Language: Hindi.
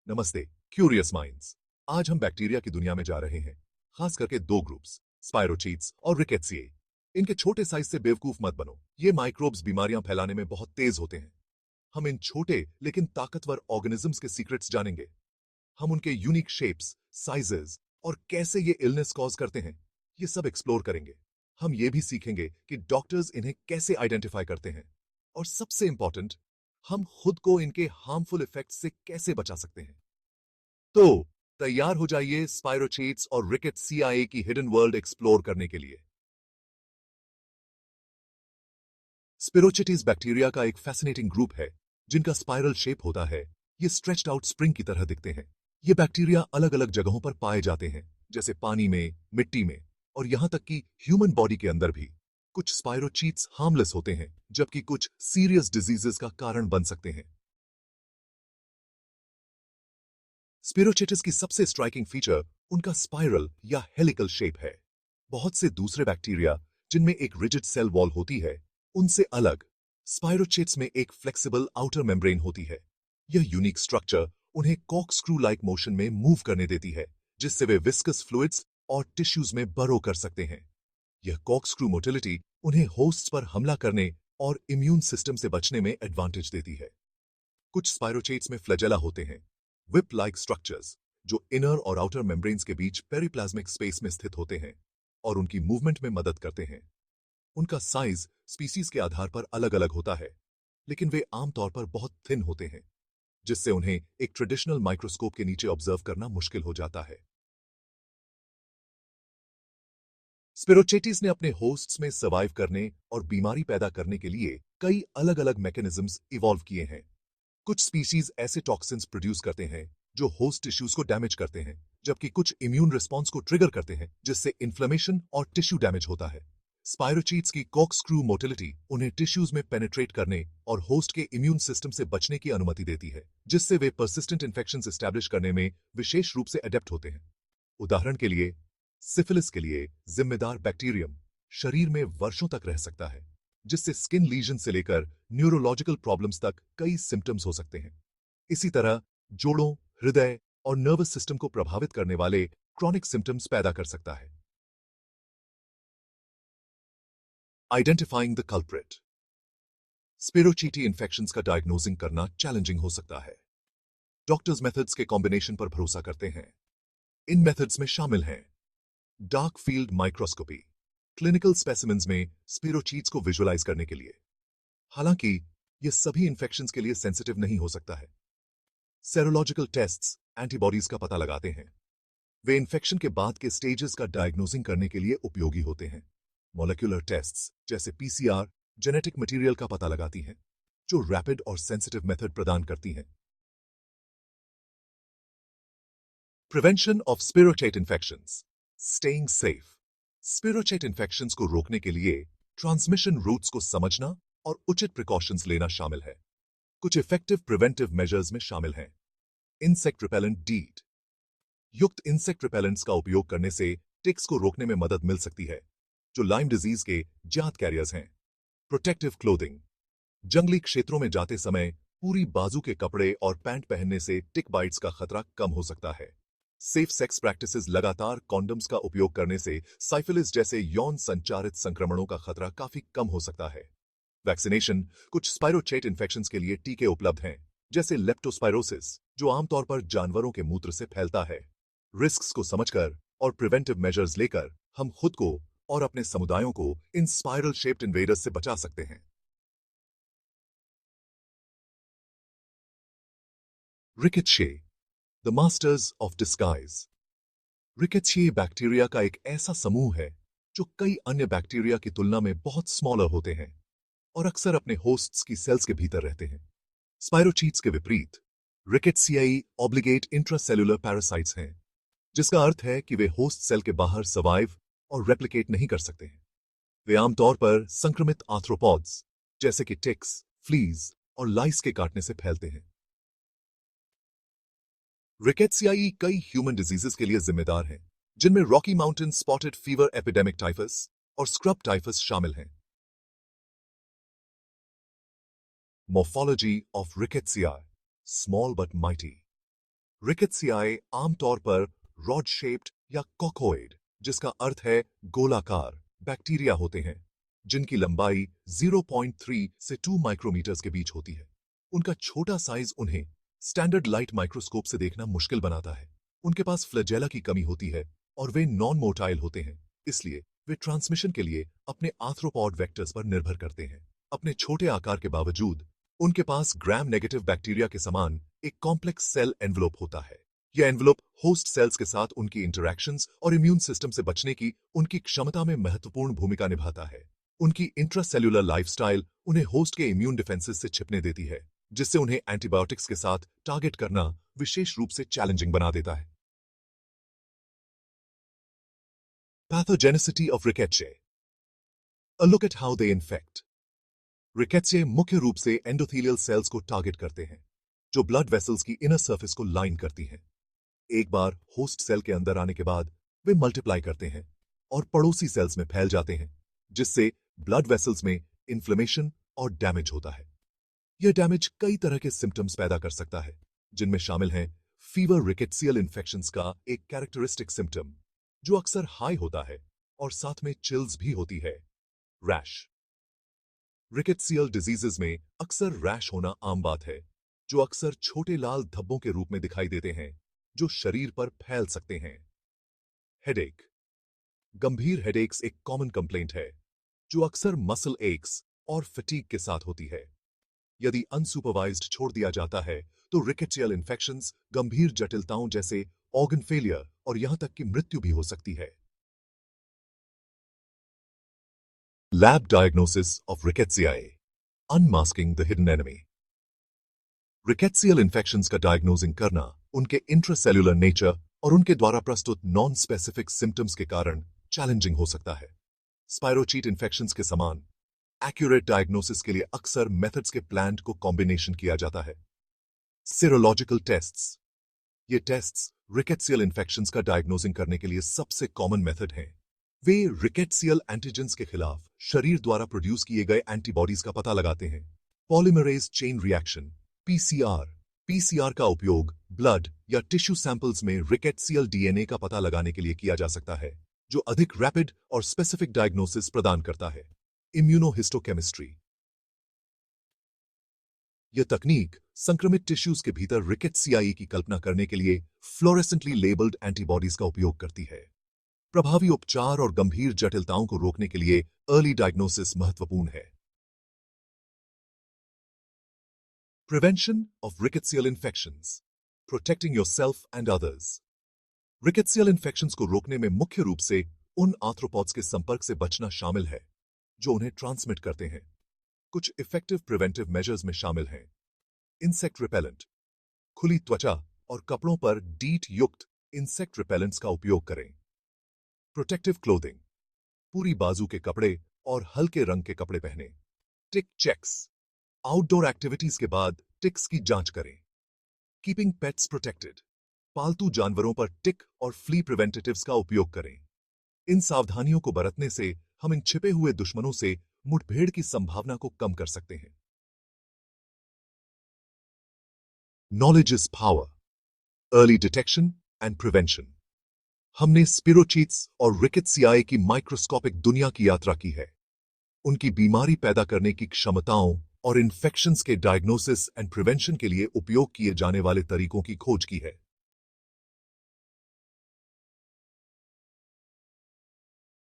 नमस्ते क्यूरियस माइंड्स। आज हम बैक्टीरिया की दुनिया में जा रहे हैं, खास करके दो ग्रुप्स, स्पाइरोचीट्स और रिकेट्सिए। इनके छोटे साइज से बेवकूफ मत बनो। ये माइक्रोब्स बीमारियां फैलाने में बहुत तेज होते हैं। हम इन छोटे लेकिन ताकतवर ऑर्गेनिजम्स के सीक्रेट्स जानेंगे। हम उनके यूनिक शेप्स, साइजेस और कैसे ये इलनेस कॉज करते हैं, ये सब एक्सप्लोर करेंगे। हम ये भी सीखेंगे कि डॉक्टर्स इन्हें कैसे आइडेंटिफाई करते हैं, और सबसे इंपॉर्टेंट, हम खुद को इनके हार्मफुल इफेक्ट्स से कैसे बचा सकते हैं। तो तैयार हो जाइए स्पाइरोचेट्स और रिकेट सीआईए की हिडन वर्ल्ड एक्सप्लोर करने के लिए। स्पिरोचेटिस बैक्टीरिया का एक फैसिनेटिंग ग्रुप है जिनका स्पाइरल शेप होता है। ये स्ट्रेच्ड आउट स्प्रिंग की तरह दिखते हैं। ये बैक्टीरिया अलग अलग जगहों पर पाए जाते हैं, जैसे पानी में, मिट्टी में और यहां तक कि ह्यूमन बॉडी के अंदर भी। कुछ स्पाइरोचीट्स हार्मलेस होते हैं, जबकि कुछ सीरियस डिजीजेस का कारण बन सकते हैं। स्पिरोचेटिस की सबसे स्ट्राइकिंग फीचर उनका स्पाइरल या हेलिकल शेप है। बहुत से दूसरे बैक्टीरिया जिनमें एक रिजिड सेल वॉल होती है, उनसे अलग स्पाइरोचेट्स में एक फ्लेक्सिबल आउटर मेम्ब्रेन होती है। यह यूनिक स्ट्रक्चर उन्हें कॉर्कस्क्रू लाइक मोशन में मूव करने देती है, जिससे वे विस्कस फ्लूइड्स और टिश्यूज में बरो कर सकते हैं। यह कॉर्कस्क्रू मोटिलिटी उन्हें होस्ट्स पर हमला करने और इम्यून सिस्टम से बचने में एडवांटेज देती है। कुछ स्पाइरोचेट्स में फ्लैजेला होते हैं, विप लाइक स्ट्रक्चर्स, जो इनर और आउटर मेम्ब्रेन्स के बीच पेरिप्लाज्मिक स्पेस में स्थित होते हैं और उनकी मूवमेंट में मदद करते हैं। उनका साइज स्पीसीज के आधार पर अलग अलग होता है, लेकिन वे आमतौर पर बहुत थिन होते हैं, जिससे उन्हें एक ट्रेडिशनल माइक्रोस्कोप के नीचे ऑब्जर्व करना मुश्किल हो जाता है। स्पिरोचेटिस ने अपने होस्ट्स में सर्वाइव करने और बीमारी पैदा करने के लिए कई अलग अलग मैकेनिज्म्स इवॉल्व किए हैं। कुछ स्पीशीज ऐसे टॉक्सिन्स प्रोड्यूस करते हैं जो होस्ट टिश्यूज को डैमेज करते हैं, जबकि कुछ इम्यून रिस्पॉन्स को ट्रिगर करते हैं, जिससे इन्फ्लेमेशन और टिश्यू डैमेज होता है। स्पाइरोचीट्स की कॉर्कस्क्रू मोटिलिटी उन्हें टिश्यूज में पेनिट्रेट करने और होस्ट के इम्यून सिस्टम से बचने की अनुमति देती है, जिससे वे परसिस्टेंट इन्फेक्शंस एस्टैब्लिश करने में विशेष रूप से अडेप्ट होते हैं। उदाहरण के लिए, सिफिलिस के लिए जिम्मेदार बैक्टीरियम शरीर में वर्षों तक रह सकता है, जिससे स्किन लीजन से लेकर न्यूरोलॉजिकल प्रॉब्लम्स तक कई सिम्टम्स हो सकते हैं। इसी तरह जोड़ों, हृदय और नर्वस सिस्टम को प्रभावित करने वाले क्रॉनिक सिम्टम्स पैदा कर सकता है। Identifying the culprit. Spirochete infections का डायग्नोजिंग करना चैलेंजिंग हो सकता है। डॉक्टर्स मेथड्स के कॉम्बिनेशन पर भरोसा करते हैं। इन मेथड्स में शामिल हैं dark field microscopy, clinical specimens में स्पिरोचीट्स को विजुअलाइज करने के लिए। हालांकि यह सभी इन्फेक्शंस के लिए सेंसिटिव नहीं हो सकता है। सेरोलॉजिकल टेस्ट्स एंटीबॉडीज का पता लगाते हैं। वे इन्फेक्शन के बाद के स्टेजेस का डायग्नोजिंग करने के लिए उपयोगी होते हैं। मॉलिक्यूलर टेस्ट्स जैसे पीसीआर जेनेटिक मटेरियल का पता लगाती हैं, जो रैपिड और सेंसिटिव मेथड प्रदान करती हैं। Prevention of spirochete infections, staying safe. Spirochete infections को रोकने के लिए ट्रांसमिशन रूट्स को समझना और उचित प्रिकॉशंस लेना शामिल है। कुछ इफेक्टिव प्रिवेंटिव मेजर्स में शामिल हैं इंसेक्ट रिपेलेंट डीट युक्त इंसेक्ट रिपेलेंट्स का उपयोग करने से टिक्स को रोकने में मदद मिल सकती है, जो लाइम डिजीज के ज्ञात कैरियर्स हैं। प्रोटेक्टिव क्लोथिंग, जंगली क्षेत्रों में जाते समय पूरी बाजू के कपड़े और पैंट पहनने से टिक बाइट्स का खतरा कम हो सकता है। सेफ सेक्स प्रैक्टिसेस, लगातार कॉन्डम्स का उपयोग करने से साइफिलिस जैसे यौन संचारित संक्रमणों का खतरा काफी कम हो सकता है। वैक्सीनेशन, कुछ स्पाइरोचेट इन्फेक्शंस के लिए टीके उपलब्ध हैं, जैसे लेप्टोस्पाइरोसिस, जो आमतौर पर जानवरों के मूत्र से फैलता है। रिस्क्स को समझकर और प्रिवेंटिव मेजर्स लेकर हम खुद को और अपने समुदायों को इन स्पाइरल शेप्ड इन्वेडर्स से बचा सकते हैं। Rickettsiae, the masters of disguise. Rickettsiae bacteria का एक ऐसा समूह है जो कई अन्य बैक्टीरिया की तुलना में बहुत स्मॉलर होते हैं और अक्सर अपने होस्ट्स की सेल्स के भीतर रहते हैं। स्पाइरोचीट्स के विपरीत, रिकेट्सियाई ऑब्लिगेट इंट्रासेल्युलर पैरासाइट्स हैं, जिसका अर्थ है कि वे होस्ट सेल के बाहर सर्वाइव और रेप्लिकेट नहीं कर सकते हैं। वे आमतौर पर संक्रमित आर्थ्रोपॉड्स जैसे कि टिक्स, फ्लीज और लाइस के काटने से फैलते हैं। रिकेट्सियाई कई ह्यूमन डिजीजेस के लिए जिम्मेदार हैं, जिनमें Rocky mountain spotted fever epidemic typhus और स्क्रब टाइफस शामिल हैं। Morphology of Rickettsia, small but mighty. रिकेट्सियाए आमतौर पर रॉड शेप्ड या कॉकोइड, जिसका अर्थ है गोलाकार, बैक्टीरिया होते हैं जिनकी लंबाई 0.3 से 2 माइक्रोमीटर्स के बीच होती है। उनका छोटा साइज उन्हें स्टैंडर्ड लाइट माइक्रोस्कोप से देखना मुश्किल बनाता है। उनके पास फ्लैजेला की कमी होती है और वे नॉन मोटाइल होते हैं, इसलिए वे ट्रांसमिशन के लिए अपने आर्थ्रोपॉड वेक्टर्स पर निर्भर करते हैं। अपने छोटे आकार के बावजूद उनके पास ग्राम नेगेटिव बैक्टीरिया के समान एक कॉम्प्लेक्स सेल एनवलप होता है। यह एनवलप होस्ट सेल्स के साथ उनकी इंटरैक्शंस और इम्यून सिस्टम से बचने की उनकी क्षमता में महत्वपूर्ण भूमिका निभाता है। उनकी इंट्रासेल्युलर लाइफस्टाइल उन्हें होस्ट के इम्यून डिफेंसेस से छिपने देती है, जिससे उन्हें एंटीबायोटिक्स के साथ टारगेट करना विशेष रूप से चैलेंजिंग बना देता है। Pathogenicity of rickettsiae. A look at how they infect. Rickettsiae मुख्य रूप से एंडोथेलियल सेल्स को टारगेट करते हैं, जो ब्लड वेसल्स की इनर सरफेस को लाइन करती हैं। एक बार होस्ट सेल के अंदर आने के बाद वे मल्टीप्लाई करते हैं और पड़ोसी सेल्स में फैल जाते हैं, जिससे ब्लड वेसल्स में इन्फ्लेमेशन और डैमेज होता है। यह डैमेज कई तरह के सिम्टम्स पैदा कर सकता है, जिनमें शामिल हैं फीवर। रिकेट्सियल इन्फेक्शंस का एक कैरेक्टरिस्टिक सिम्टम जो अक्सर हाई होता है और साथ में चिल्स भी होती है। रैश। रिकेट्सियल डिजीजेस में अक्सर रैश होना आम बात है, जो अक्सर छोटे लाल धब्बों के रूप में दिखाई देते हैं, जो शरीर पर फैल सकते हैं। हेडेक। गंभीर हेडेक्स एक कॉमन कंप्लेंट है, जो अक्सर मसल एक्स और फटीग के साथ होती है। यदि अनसुपरवाइज्ड छोड़ दिया जाता है, तो रिकेट्सियल इन्फेक्शंस गंभीर जटिलताओं जैसे ऑर्गन फेलियर और यहां तक कि मृत्यु भी हो सकती है। Lab diagnosis of rickettsiae. Unmasking the hidden enemy. Rickettsial infections का डायग्नोजिंग करना उनके इंट्रासेल्युलर नेचर और उनके द्वारा प्रस्तुत नॉन स्पेसिफिक सिम्टम्स के कारण चैलेंजिंग हो सकता है। स्पाइरोचीट इन्फेक्शंस के समान एक्यूरेट डायग्नोसिस के लिए अक्सर मेथड्स के प्लान्ड को कॉम्बिनेशन किया जाता है। Serological tests. ये टेस्ट्स रिकेट्सियल इन्फेक्शंस का डायग्नोजिंग करने के लिए सबसे कॉमन मेथड हैं। वे रिकेट्सियल एंटीजेंस के खिलाफ शरीर द्वारा प्रोड्यूस किए गए एंटीबॉडीज का पता लगाते हैं। Polymerase chain reaction (PCR). PCR का उपयोग ब्लड या टिश्यू सैंपल्स में रिकेट्सियल डीएनए का पता लगाने के लिए किया जा सकता है, जो अधिक रैपिड और स्पेसिफिक डायग्नोसिस प्रदान करता है। इम्यूनोहिस्टोकेमिस्ट्री। यह तकनीक संक्रमित टिश्यूज के भीतर रिकेट्सियाe की कल्पना करने के लिए फ्लोरेसेंटली लेबल्ड एंटीबॉडीज का उपयोग करती है। प्रभावी उपचार और गंभीर जटिलताओं को रोकने के लिए अर्ली डायग्नोसिस महत्वपूर्ण है। Prevention of rickettsial infections, protecting yourself and others. Rickettsial infections को रोकने में मुख्य रूप से उन आर्थ्रोपॉड्स के संपर्क से बचना शामिल है जो उन्हें ट्रांसमिट करते हैं। कुछ इफेक्टिव प्रिवेंटिव मेजर्स में शामिल हैं इंसेक्ट रिपेलेंट। खुली त्वचा और कपड़ों पर डीट युक्त इंसेक्ट रिपेलेंट्स का उपयोग करें। Protective clothing. पूरी बाजू के कपड़े और हल्के रंग के कपड़े पहनें। टिक चेक्स। आउटडोर एक्टिविटीज के बाद टिक्स की जांच करें। Keeping pets protected. पालतू जानवरों पर टिक और फ्ली प्रिवेंटिव्स का उपयोग करें। इन सावधानियों को बरतने से हम इन छिपे हुए दुश्मनों से मुठभेड़ की संभावना को कम कर सकते हैं। Knowledge is power, early detection and prevention. हमने स्पिरोचीट्स और रिकेट्सियाe की माइक्रोस्कोपिक दुनिया की यात्रा की है, उनकी बीमारी पैदा करने की क्षमताओं और इन्फेक्शंस के डायग्नोसिस एंड प्रिवेंशन के लिए उपयोग किए जाने वाले तरीकों की खोज की है।